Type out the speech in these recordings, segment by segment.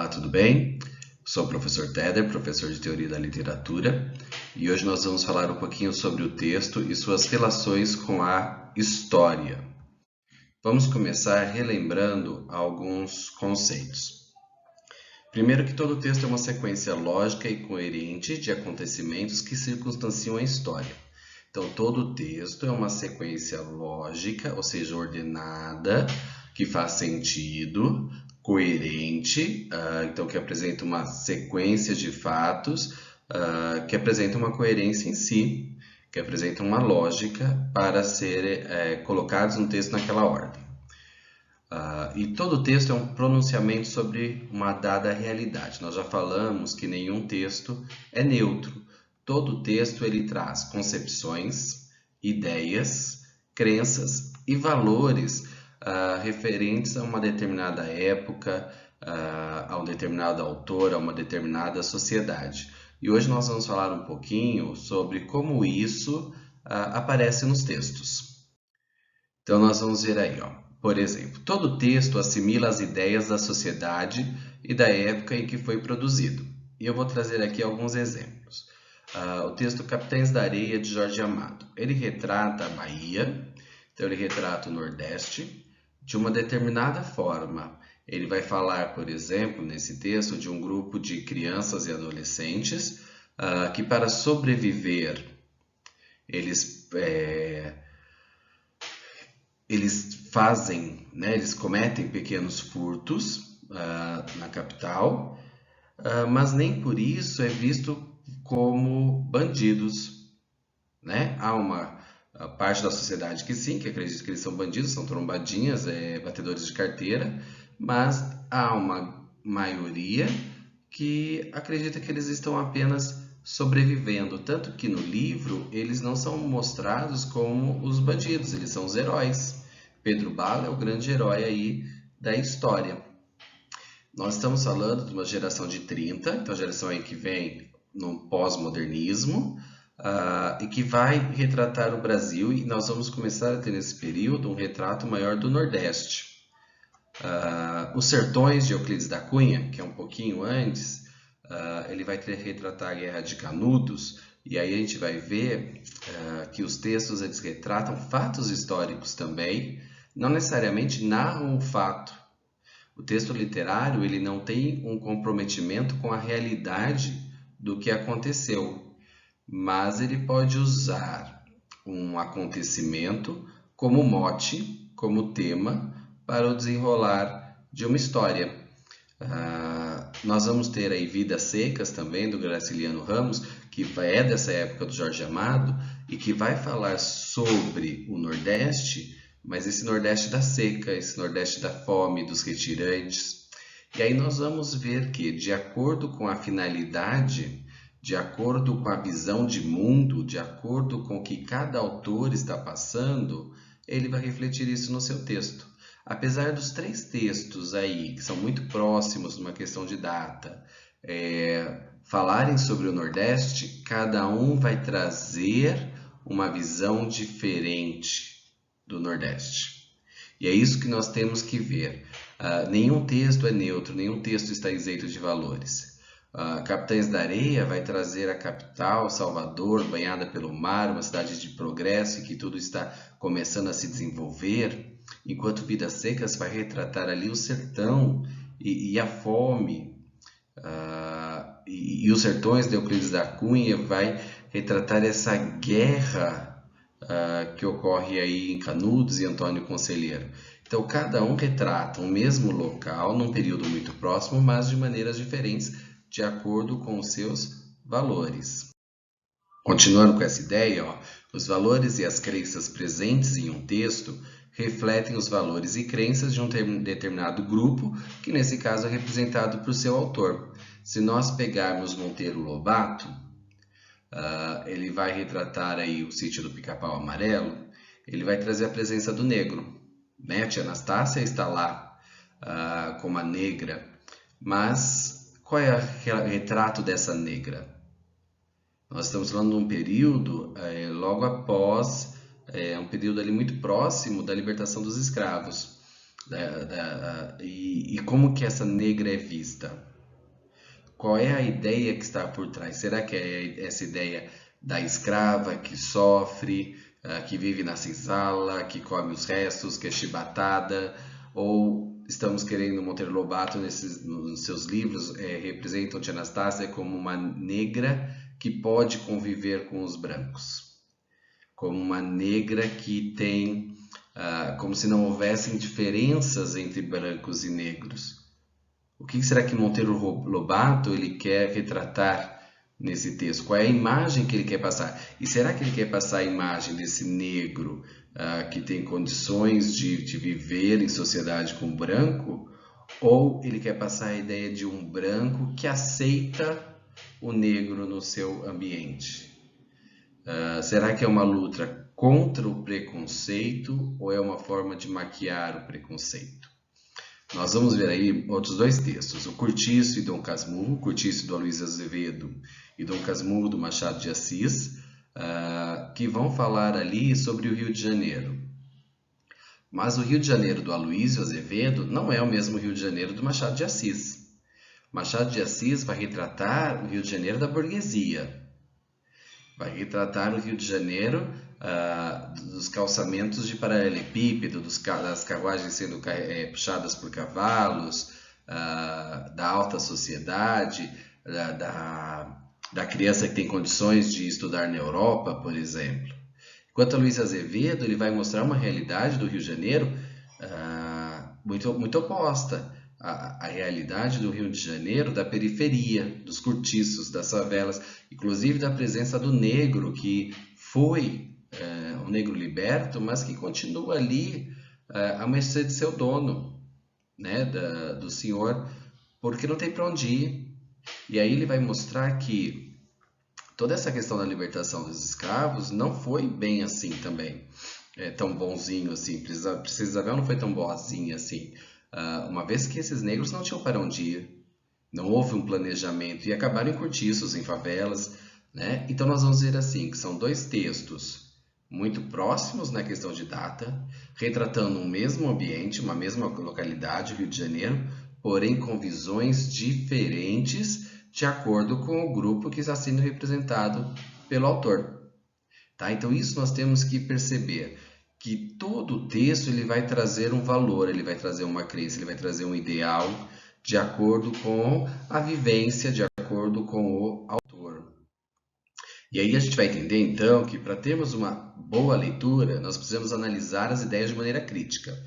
Olá, tudo bem? Sou o professor Teder, professor de Teoria da Literatura, e hoje nós vamos falar um pouquinho sobre o texto e suas relações com a história. Vamos começar relembrando alguns conceitos. Primeiro que todo texto é uma sequência lógica e coerente de acontecimentos que circunstanciam a história. Então, todo texto é uma sequência lógica, ou seja, ordenada, que faz sentido, coerente, então que apresenta uma sequência de fatos, que apresenta uma coerência em si, que apresenta uma lógica para serem colocados no texto naquela ordem. E todo texto é um pronunciamento sobre uma dada realidade. Nós já falamos que nenhum texto é neutro. Todo texto ele traz concepções, ideias, crenças e valores referentes a uma determinada época, a um determinado autor, a uma determinada sociedade. E hoje nós vamos falar um pouquinho sobre como isso aparece nos textos. Então nós vamos ver aí, por exemplo, todo texto assimila as ideias da sociedade e da época em que foi produzido. E eu vou trazer aqui alguns exemplos. O texto Capitães da Areia, de Jorge Amado. Ele retrata a Bahia, então ele retrata o Nordeste, de uma determinada forma. Ele vai falar, por exemplo, nesse texto, de um grupo de crianças e adolescentes que, para sobreviver, eles fazem, eles cometem pequenos furtos na capital, mas nem por isso é visto como bandidos, Há uma parte da sociedade que sim, que acredita que eles são bandidos, são trombadinhas, batedores de carteira, mas há uma maioria que acredita que eles estão apenas sobrevivendo, tanto que no livro eles não são mostrados como os bandidos, eles são os heróis. Pedro Bala é o grande herói aí da história. Nós estamos falando de uma geração de 30, então a geração aí que vem no pós-modernismo, e que vai retratar o Brasil, e nós vamos começar a ter nesse período um retrato maior do Nordeste. Os Sertões, de Euclides da Cunha, que é um pouquinho antes, ele vai retratar a Guerra de Canudos, e aí a gente vai ver que os textos eles retratam fatos históricos também, não necessariamente narram o fato. O texto literário ele não tem um comprometimento com a realidade do que aconteceu, mas ele pode usar um acontecimento como mote, como tema, para o desenrolar de uma história. Nós vamos ter aí Vidas Secas também, do Graciliano Ramos, que é dessa época do Jorge Amado, e que vai falar sobre o Nordeste, mas esse Nordeste da seca, esse Nordeste da fome, dos retirantes. E aí nós vamos ver que, de acordo com a finalidade, de acordo com a visão de mundo, de acordo com o que cada autor está passando, ele vai refletir isso no seu texto. Apesar dos três textos aí, que são muito próximos numa questão de data, falarem sobre o Nordeste, cada um vai trazer uma visão diferente do Nordeste. E é isso que nós temos que ver. Nenhum texto é neutro, nenhum texto está isento de valores. Capitães da Areia vai trazer a capital, Salvador, banhada pelo mar, uma cidade de progresso e que tudo está começando a se desenvolver, enquanto Vidas Secas vai retratar ali o sertão e a fome. E os Sertões de Euclides da Cunha vai retratar essa guerra que ocorre aí em Canudos e Antônio Conselheiro. Então, cada um retrata o mesmo local num período muito próximo, mas de maneiras diferentes, de acordo com os seus valores. Continuando com essa ideia, os valores e as crenças presentes em um texto refletem os valores e crenças de um determinado grupo, que nesse caso é representado por seu autor. Se nós pegarmos Monteiro Lobato, ele vai retratar aí o sítio do Pica-Pau Amarelo, ele vai trazer a presença do negro. A tia Anastácia está lá como a negra, mas qual é o retrato dessa negra? Nós estamos falando de um período logo após, um período ali muito próximo da libertação dos escravos. E como que essa negra é vista? Qual é a ideia que está por trás? Será que é essa ideia da escrava que sofre, que vive na senzala, que come os restos, que é chibatada? Ou estamos querendo Monteiro Lobato, nos seus livros, representam Tia Anastácia como uma negra que pode conviver com os brancos? Como uma negra que tem, como se não houvessem diferenças entre brancos e negros. O que será que Monteiro Lobato ele quer retratar nesse texto? Qual é a imagem que ele quer passar? E será que ele quer passar a imagem desse negro que tem condições de viver em sociedade com o branco? Ou ele quer passar a ideia de um branco que aceita o negro no seu ambiente? Será que é uma luta contra o preconceito ou é uma forma de maquiar o preconceito? Nós vamos ver aí outros dois textos, o Cortiço e Dom Casmurro, Cortiço do Aloysio Azevedo e Dom Casmurro do Machado de Assis, que vão falar ali sobre o Rio de Janeiro. Mas o Rio de Janeiro do Aloysio Azevedo não é o mesmo Rio de Janeiro do Machado de Assis. Machado de Assis vai retratar o Rio de Janeiro da burguesia. Vai retratar o Rio de Janeiro dos calçamentos de paralelepípedo, das carruagens sendo puxadas por cavalos, da alta sociedade, da criança que tem condições de estudar na Europa, por exemplo. Enquanto a Luiz Azevedo ele vai mostrar uma realidade do Rio de Janeiro muito oposta. A realidade do Rio de Janeiro, da periferia, dos cortiços, das favelas, inclusive da presença do negro, que foi um negro liberto, mas que continua ali à mercê de seu dono, né, do senhor, porque não tem para onde ir. E aí ele vai mostrar que toda essa questão da libertação dos escravos não foi bem assim também, tão bonzinho assim. Princesa Isabel não foi tão boazinha assim. Uma vez que esses negros não tinham para onde ir, não houve um planejamento e acabaram em cortiços, em favelas, né? Então nós vamos ver assim, que são dois textos muito próximos na questão de data, retratando um mesmo ambiente, uma mesma localidade, Rio de Janeiro, porém com visões diferentes de acordo com o grupo que está sendo representado pelo autor. Tá? Então isso nós temos que perceber, que todo o texto ele vai trazer um valor, ele vai trazer uma crença, ele vai trazer um ideal de acordo com a vivência, de acordo com o autor. E aí a gente vai entender então que para termos uma boa leitura, nós precisamos analisar as ideias de maneira crítica.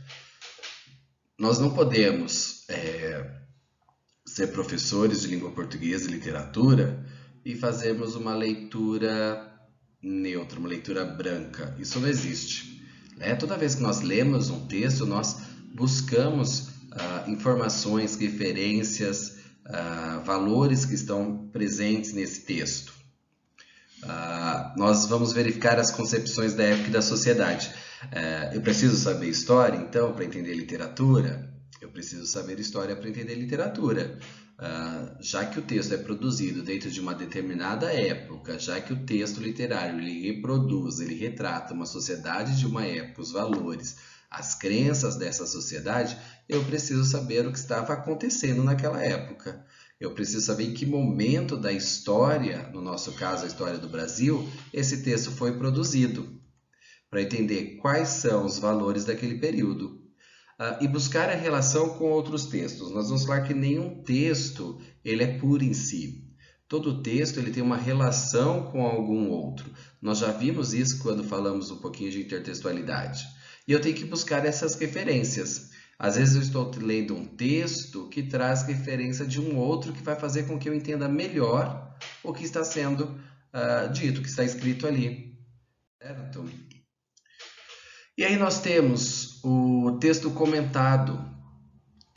Nós não podemos ser professores de língua portuguesa e literatura e fazermos uma leitura neutra, uma leitura branca. Isso não existe. Toda vez que nós lemos um texto, nós buscamos informações, referências, valores que estão presentes nesse texto. Nós vamos verificar as concepções da época e da sociedade. Eu preciso saber história, então, para entender literatura? Eu preciso saber história para entender literatura. Já que o texto é produzido dentro de uma determinada época, já que o texto literário ele reproduz, ele retrata uma sociedade de uma época, os valores, as crenças dessa sociedade, eu preciso saber o que estava acontecendo naquela época. Eu preciso saber em que momento da história, no nosso caso a história do Brasil, esse texto foi produzido, para entender quais são os valores daquele período. E buscar a relação com outros textos. Nós vamos falar que nenhum texto ele é puro em si. Todo texto ele tem uma relação com algum outro. Nós já vimos isso quando falamos um pouquinho de intertextualidade. E eu tenho que buscar essas referências. Às vezes eu estou lendo um texto que traz referência de um outro que vai fazer com que eu entenda melhor o que está sendo dito, o que está escrito ali. Certo? E aí nós temos o texto comentado.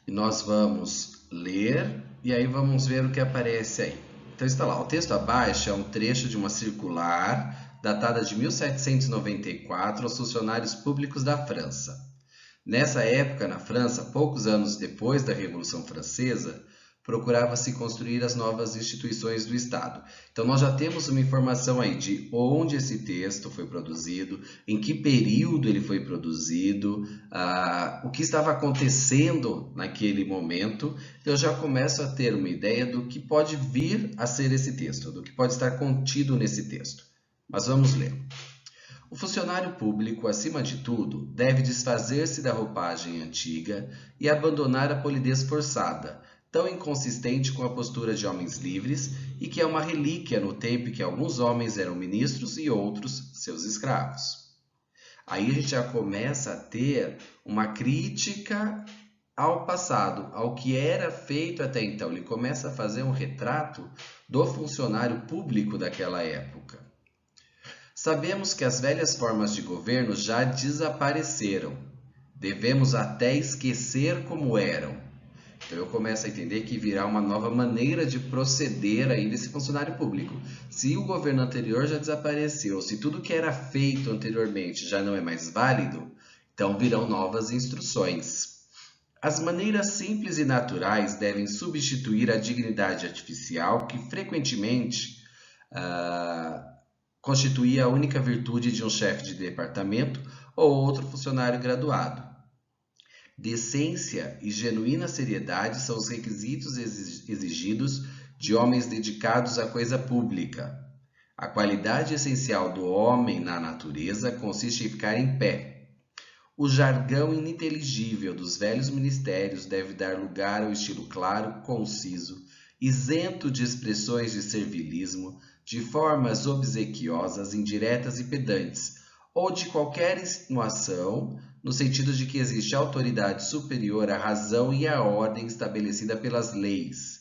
E nós vamos ler e aí vamos ver o que aparece aí. Então está lá, o texto abaixo é um trecho de uma circular datada de 1794 aos funcionários públicos da França. Nessa época, na França, poucos anos depois da Revolução Francesa, procurava-se construir as novas instituições do Estado. Então, nós já temos uma informação aí de onde esse texto foi produzido, em que período ele foi produzido, o que estava acontecendo naquele momento. Eu já começo a ter uma ideia do que pode vir a ser esse texto, do que pode estar contido nesse texto. Mas vamos ler. O funcionário público, acima de tudo, deve desfazer-se da roupagem antiga e abandonar a polidez forçada, tão inconsistente com a postura de homens livres e que é uma relíquia no tempo em que alguns homens eram ministros e outros seus escravos. Aí a gente já começa a ter uma crítica ao passado, ao que era feito até então. Ele começa a fazer um retrato do funcionário público daquela época. Sabemos que as velhas formas de governo já desapareceram. Devemos até esquecer como eram. Então eu começo a entender que virá uma nova maneira de proceder aí desse funcionário público. Se o governo anterior já desapareceu, se tudo que era feito anteriormente já não é mais válido, então virão novas instruções. As maneiras simples e naturais devem substituir a dignidade artificial que frequentemente constituía a única virtude de um chefe de departamento ou outro funcionário graduado. Decência e genuína seriedade são os requisitos exigidos de homens dedicados à coisa pública. A qualidade essencial do homem na natureza consiste em ficar em pé. O jargão ininteligível dos velhos ministérios deve dar lugar ao estilo claro, conciso, isento de expressões de servilismo, de formas obsequiosas, indiretas e pedantes, ou de qualquer insinuação, no sentido de que existe autoridade superior à razão e à ordem estabelecida pelas leis.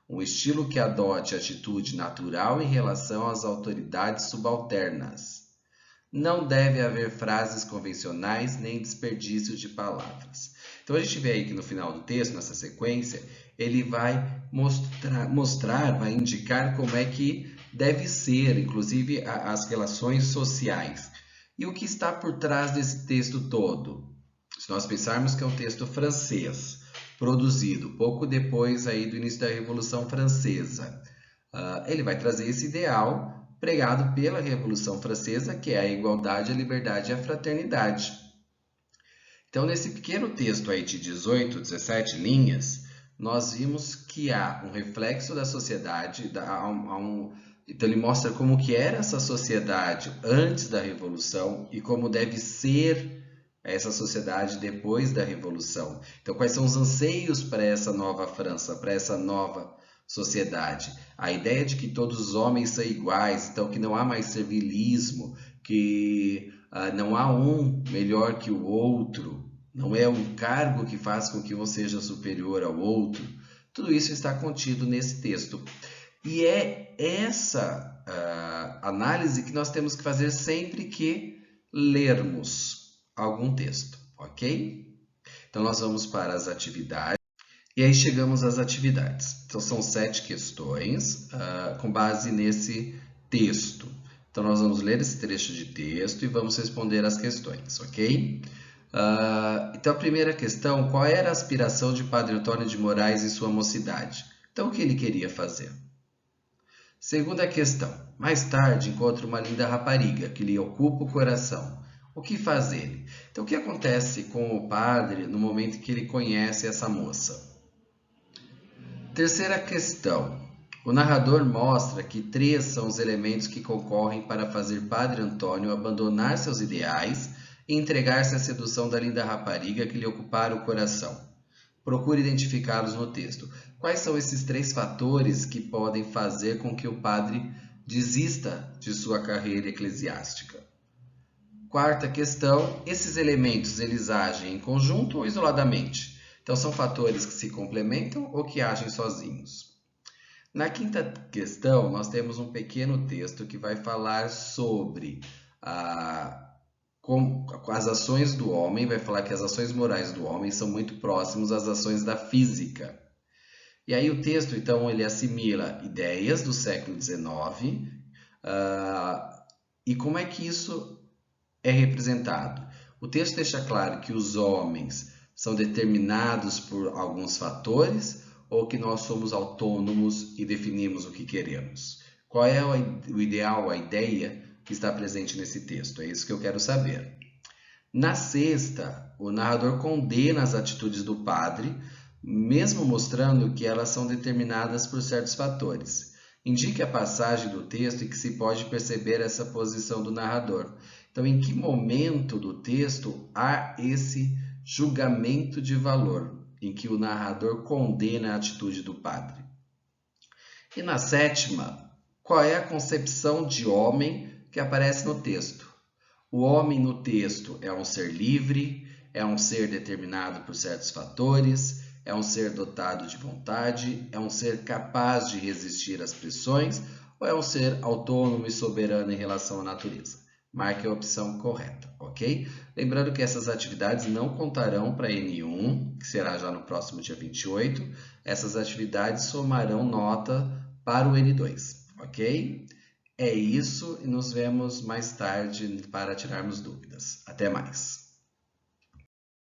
Um estilo que adote atitude natural em relação às autoridades subalternas. Não deve haver frases convencionais nem desperdício de palavras. Então a gente vê aí que no final do texto, nessa sequência, ele vai mostrar, vai indicar como é que deve ser, inclusive, as relações sociais. E o que está por trás desse texto todo? Se nós pensarmos que é um texto francês, produzido pouco depois aí do início da Revolução Francesa, ele vai trazer esse ideal pregado pela Revolução Francesa, que é a igualdade, a liberdade e a fraternidade. Então, nesse pequeno texto aí de 18, 17 linhas, nós vimos que há um reflexo da sociedade, então ele mostra como que era essa sociedade antes da Revolução e como deve ser essa sociedade depois da Revolução. Então, quais são os anseios para essa nova França, para essa nova sociedade? A ideia de que todos os homens são iguais, então que não há mais servilismo, que não há um melhor que o outro, não é um cargo que faz com que um seja superior ao outro. Tudo isso está contido nesse texto. E é essa análise que nós temos que fazer sempre que lermos algum texto, ok? Então, nós vamos para as atividades. E aí chegamos às atividades. Então, são 7 questões com base nesse texto. Então, nós vamos ler esse trecho de texto e vamos responder as questões, ok? Então, a primeira questão, qual era a aspiração de Padre Antônio de Moraes em sua mocidade? Então, o que ele queria fazer? Segunda questão, mais tarde encontra uma linda rapariga que lhe ocupa o coração. O que faz ele? Então, o que acontece com o padre no momento em que ele conhece essa moça? Terceira questão, o narrador mostra que 3 são os elementos que concorrem para fazer Padre Antônio abandonar seus ideais e entregar-se à sedução da linda rapariga que lhe ocupara o coração. Procure identificá-los no texto. Quais são esses 3 fatores que podem fazer com que o padre desista de sua carreira eclesiástica? Quarta questão, esses elementos eles agem em conjunto ou isoladamente? Então, são fatores que se complementam ou que agem sozinhos? Na quinta questão, nós temos um pequeno texto que vai falar sobre as ações do homem, vai falar que as ações morais do homem são muito próximas às ações da física. E aí o texto, então, ele assimila ideias do século XIX e como é que isso é representado. O texto deixa claro que os homens são determinados por alguns fatores, ou que nós somos autônomos e definimos o que queremos? Qual é o ideal, a ideia que está presente nesse texto? É isso que eu quero saber. Na sexta, o narrador condena as atitudes do padre, mesmo mostrando que elas são determinadas por certos fatores. Indique a passagem do texto em que se pode perceber essa posição do narrador. Então, em que momento do texto há esse julgamento de valor, em que o narrador condena a atitude do padre? E na sétima, qual é a concepção de homem que aparece no texto? O homem no texto é um ser livre, é um ser determinado por certos fatores, é um ser dotado de vontade, é um ser capaz de resistir às pressões ou é um ser autônomo e soberano em relação à natureza? Marque a opção correta, ok? Lembrando que essas atividades não contarão para N1, que será já no próximo dia 28. Essas atividades somarão nota para o N2, ok? É isso e nos vemos mais tarde para tirarmos dúvidas. Até mais!